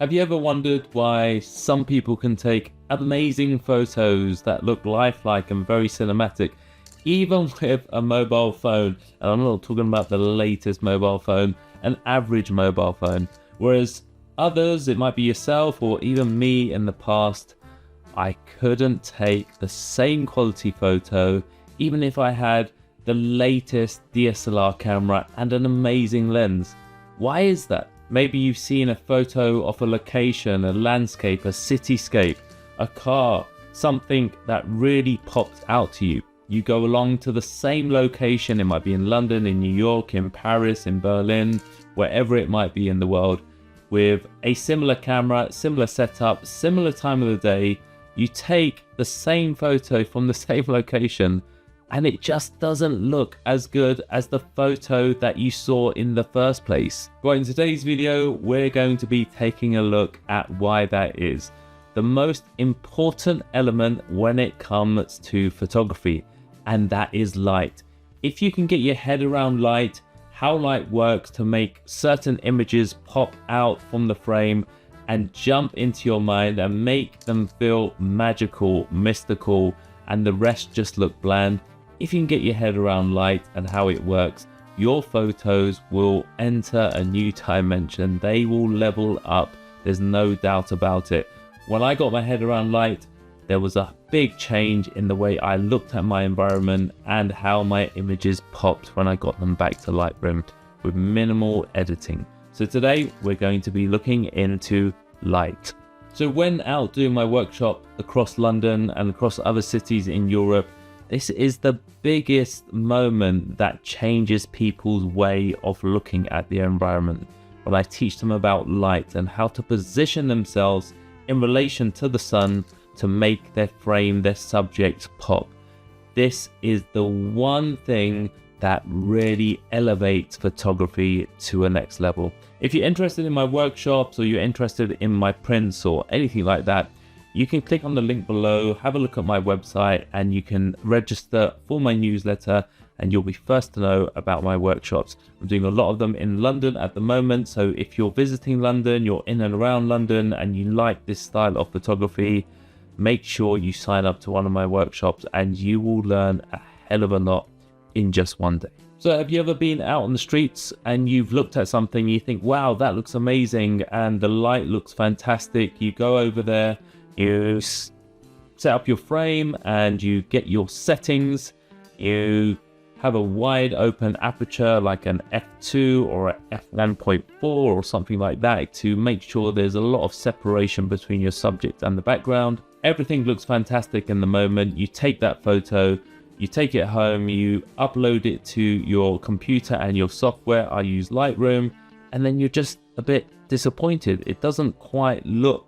Have you ever wondered why some people can take amazing photos that look lifelike and very cinematic, even with a mobile phone? And I'm not talking about the latest mobile phone, an average mobile phone. Whereas others, it might be yourself or even me in the past, I couldn't take the same quality photo, even if I had the latest DSLR camera and an amazing lens. Why is that? Maybe you've seen a photo of a location, a landscape, a cityscape, a car, something that really popped out to you. You go along to the same location, it might be in London, in New York, in Paris, in Berlin, wherever it might be in the world, with a similar camera, similar setup, similar time of the day. You take the same photo from the same location and it just doesn't look as good as the photo that you saw in the first place. Well, in today's video, we're going to be taking a look at why that is. The most important element when it comes to photography, and that is light. If you can get your head around light, how light works to make certain images pop out from the frame and jump into your mind and make them feel magical, mystical, and the rest just look bland. If you can get your head around light and how it works, your photos will enter a new dimension. They will level up. There's no doubt about it. When I got my head around light, there was a big change in the way I looked at my environment and how my images popped when I got them back to Lightroom with minimal editing. So today we're going to be looking into light. So when out doing my workshop across London and across other cities in Europe, this is the biggest moment that changes people's way of looking at their environment. When I teach them about light and how to position themselves in relation to the sun to make their frame, their subject pop. This is the one thing that really elevates photography to a next level. If you're interested in my workshops or you're interested in my prints or anything like that, you can click on the link below, have a look at my website, and you can register for my newsletter and you'll be first to know about my workshops. I'm doing a lot of them in London at the moment, so if you're visiting London, you're in and around London and you like this style of photography, make sure you sign up to one of my workshops and you will learn a hell of a lot in just one day. So have you ever been out on the streets and you've looked at something, you think, wow, that looks amazing and the light looks fantastic. You go over there, you set up your frame and you get your settings. You have a wide open aperture like an f2 or a f1.4 or something like that to make sure there's a lot of separation between your subject and the background. Everything looks fantastic in the moment. You take that photo, you take it home, you upload it to your computer and your software. I use Lightroom, and then you're just a bit disappointed. It doesn't quite look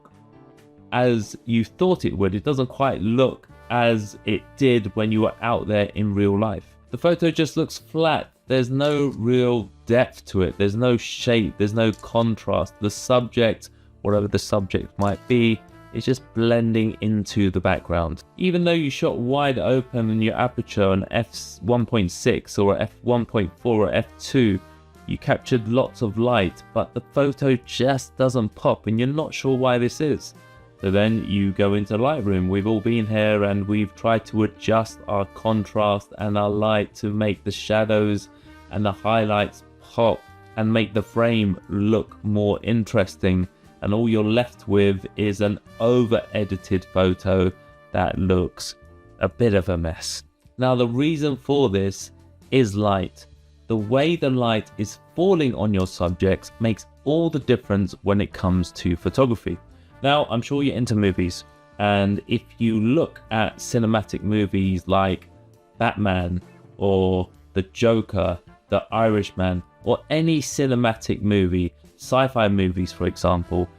as you thought it would. It doesn't quite look as it did when you were out there in real life. The photo just looks flat. There's no real depth to it. There's no shape. There's no contrast. The subject, whatever the subject might be, is just blending into the background. Even though you shot wide open in your aperture on f1.6 or f1.4 or f2, you captured lots of light, but the photo just doesn't pop and you're not sure why this is. So then you go into Lightroom. We've all been here and we've tried to adjust our contrast and our light to make the shadows and the highlights pop and make the frame look more interesting. And all you're left with is an over-edited photo that looks a bit of a mess. Now, the reason for this is light. The way the light is falling on your subjects makes all the difference when it comes to photography. Now, I'm sure you're into movies, and if you look at cinematic movies like Batman or The Joker, The Irishman, or any cinematic movie, sci-fi movies for example,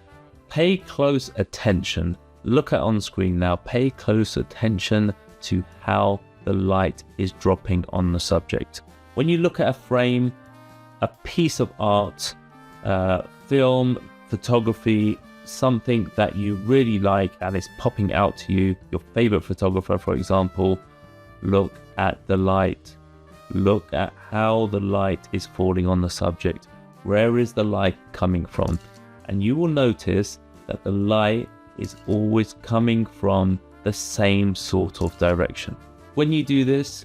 pay close attention. Look at on screen now, pay close attention to how the light is dropping on the subject. When you look at a frame, a piece of art, film, photography, something that you really like and it's popping out to you, your favorite photographer for example, look at the light. Look at how the light is falling on the subject. Where is the light coming from? And you will notice that the light is always coming from the same sort of direction. When you do this,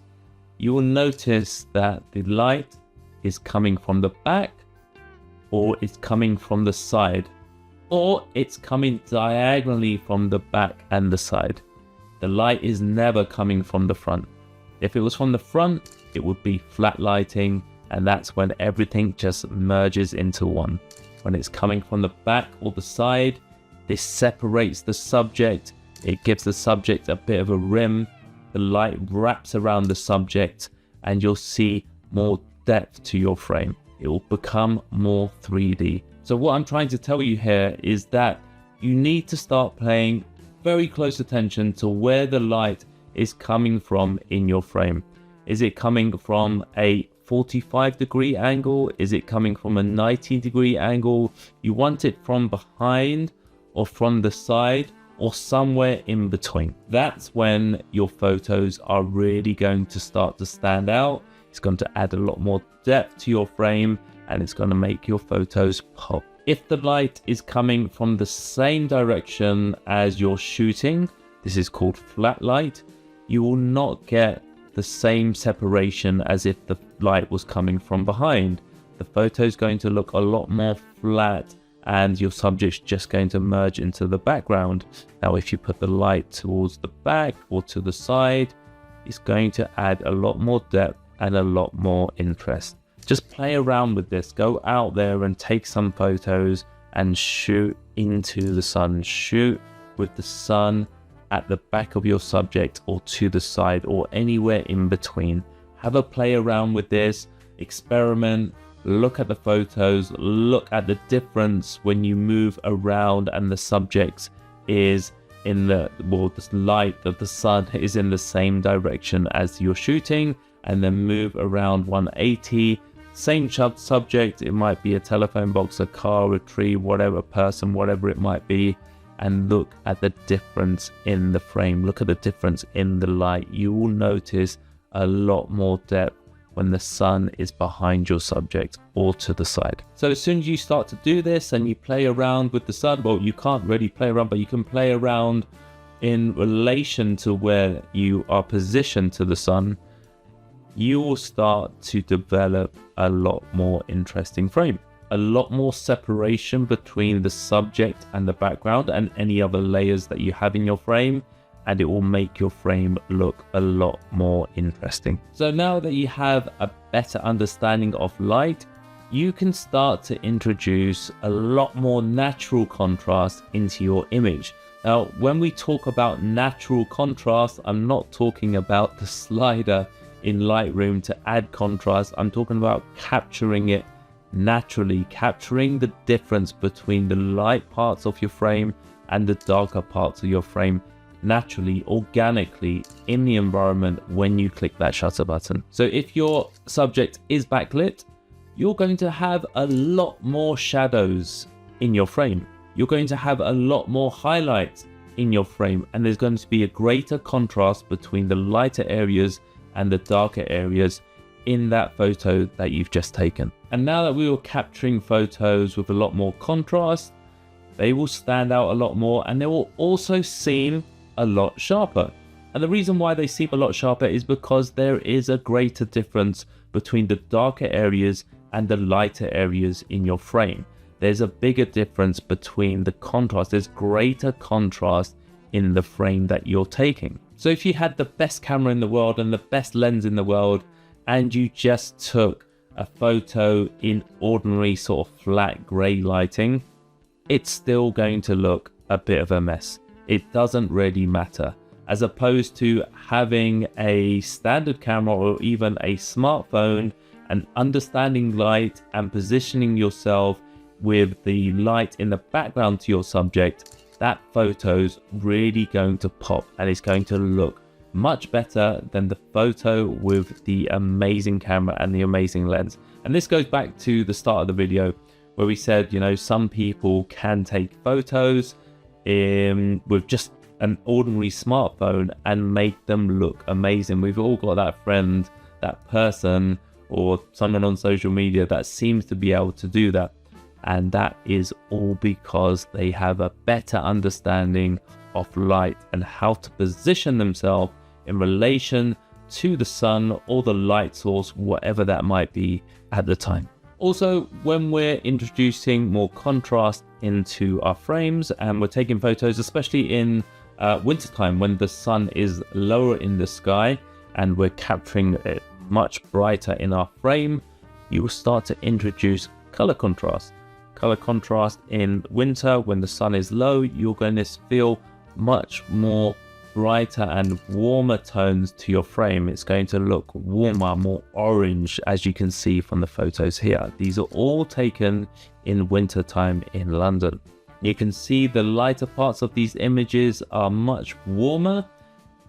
you will notice that the light is coming from the back, or it's coming from the side, or it's coming diagonally from the back and the side. The light is never coming from the front. If it was from the front, it would be flat lighting, and that's when everything just merges into one. When it's coming from the back or the side, this separates the subject. It gives the subject a bit of a rim. The light wraps around the subject, and you'll see more depth to your frame. It will become more 3D. So what I'm trying to tell you here is that you need to start paying very close attention to where the light is coming from in your frame. Is it coming from a 45-degree angle? Is it coming from a 90-degree angle? You want it from behind or from the side or somewhere in between. That's when your photos are really going to start to stand out. It's going to add a lot more depth to your frame, and it's going to make your photos pop. If the light is coming from the same direction as you're shooting, this is called flat light, you will not get the same separation as if the light was coming from behind. The photo is going to look a lot more flat, and your subject's just going to merge into the background. Now, if you put the light towards the back or to the side, it's going to add a lot more depth and a lot more interest. Just play around with this. Go out there and take some photos and shoot into the sun. Shoot with the sun at the back of your subject or to the side or anywhere in between. Have a play around with this, experiment, look at the photos, look at the difference when you move around and the subject is in the, well, the light of the sun is in the same direction as you're shooting, and then move around 180. Same subject, it might be a telephone box, a car, a tree, whatever, person, whatever it might be, and look at the difference in the frame. Look at the difference in the light. You will notice a lot more depth when the sun is behind your subject or to the side. So as soon as you start to do this and you play around with the sun, well, you can't really play around, but you can play around in relation to where you are positioned to the sun, you will start to develop a lot more interesting frame. A lot more separation between the subject and the background and any other layers that you have in your frame, and it will make your frame look a lot more interesting. So now that you have a better understanding of light, you can start to introduce a lot more natural contrast into your image. Now, when we talk about natural contrast, I'm not talking about the slider in Lightroom to add contrast. I'm talking about capturing it naturally, capturing the difference between the light parts of your frame and the darker parts of your frame naturally, organically in the environment when you click that shutter button. So if your subject is backlit, you're going to have a lot more shadows in your frame. You're going to have a lot more highlights in your frame, and there's going to be a greater contrast between the lighter areas and the darker areas in that photo that you've just taken. And now that we were capturing photos with a lot more contrast, they will stand out a lot more, and they will also seem a lot sharper. And the reason why they seem a lot sharper is because there is a greater difference between the darker areas and the lighter areas in your frame. There's a bigger difference between the contrast. There's greater contrast in the frame that you're taking. So if you had the best camera in the world and the best lens in the world, and you just took a photo in ordinary sort of flat gray lighting, it's still going to look a bit of a mess. It doesn't really matter. As opposed to having a standard camera or even a smartphone and understanding light and positioning yourself with the light in the background to your subject, that photo's really going to pop, and it's going to look much better than the photo with the amazing camera and the amazing lens. And this goes back to the start of the video where we said, you know, some people can take photos with just an ordinary smartphone and make them look amazing. We've all got that friend, that person, or someone on social media that seems to be able to do that. And that is all because they have a better understanding of light and how to position themselves in relation to the sun or the light source, whatever that might be at the time. Also, when we're introducing more contrast into our frames and we're taking photos, especially in wintertime when the sun is lower in the sky and we're capturing it much brighter in our frame, you will start to introduce color contrast. Color contrast in winter when the sun is low, you're going to feel much more brighter and warmer tones to your frame. It's going to look warmer, more orange, as you can see from the photos here. These are all taken in winter time in London. You can see the lighter parts of these images are much warmer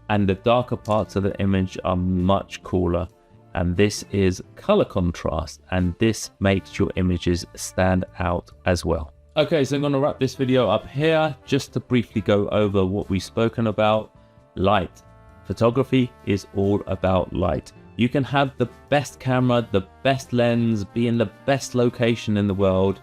and the darker parts of the image are much cooler. And this is color contrast, and this makes your images stand out as well. Okay, so I'm going to wrap this video up here just to briefly go over what we've spoken about. Light. Photography is all about light. You can have the best camera, the best lens, be in the best location in the world.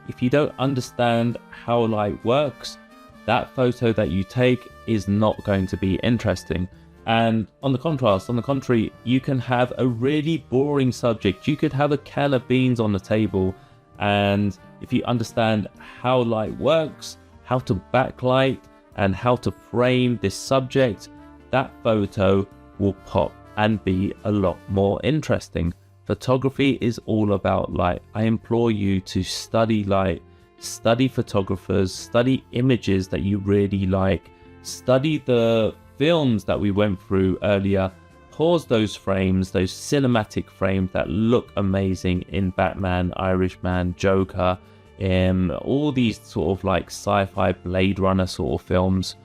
If you don't understand how light works, that photo that you take is not going to be interesting. And on the contrary, you can have a really boring subject. You could have a can of beans on the table, and if you understand how light works, how to backlight, and how to frame this subject, that photo will pop and be a lot more interesting. Photography is all about light. I implore you to study light, study photographers, study images that you really like, study the films that we went through earlier, pause those frames, those cinematic frames that look amazing in Batman, Irishman, Joker, all these sort of like sci-fi Blade Runner sort of films.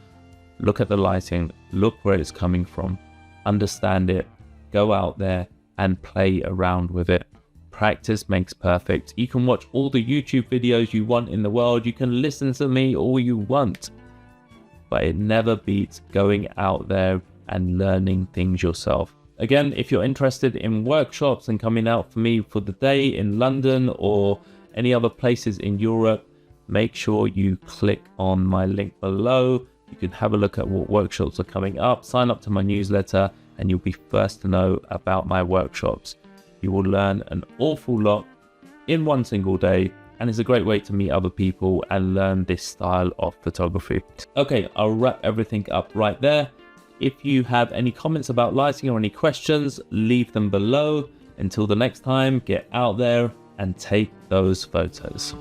Look at the lighting, look where it's coming from, understand it, go out there and play around with it. Practice makes perfect. You can watch all the YouTube videos you want in the world, you can listen to me all you want, but it never beats going out there and learning things yourself. Again, if you're interested in workshops and coming out for me for the day in London or any other places in Europe, make sure you click on my link below. You can have a look at what workshops are coming up, sign up to my newsletter, and you'll be first to know about my workshops. You will learn an awful lot in one single day, and it's a great way to meet other people and learn this style of photography. Okay, I'll wrap everything up right there. If you have any comments about lighting or any questions, leave them below. Until the next time, get out there and take those photos.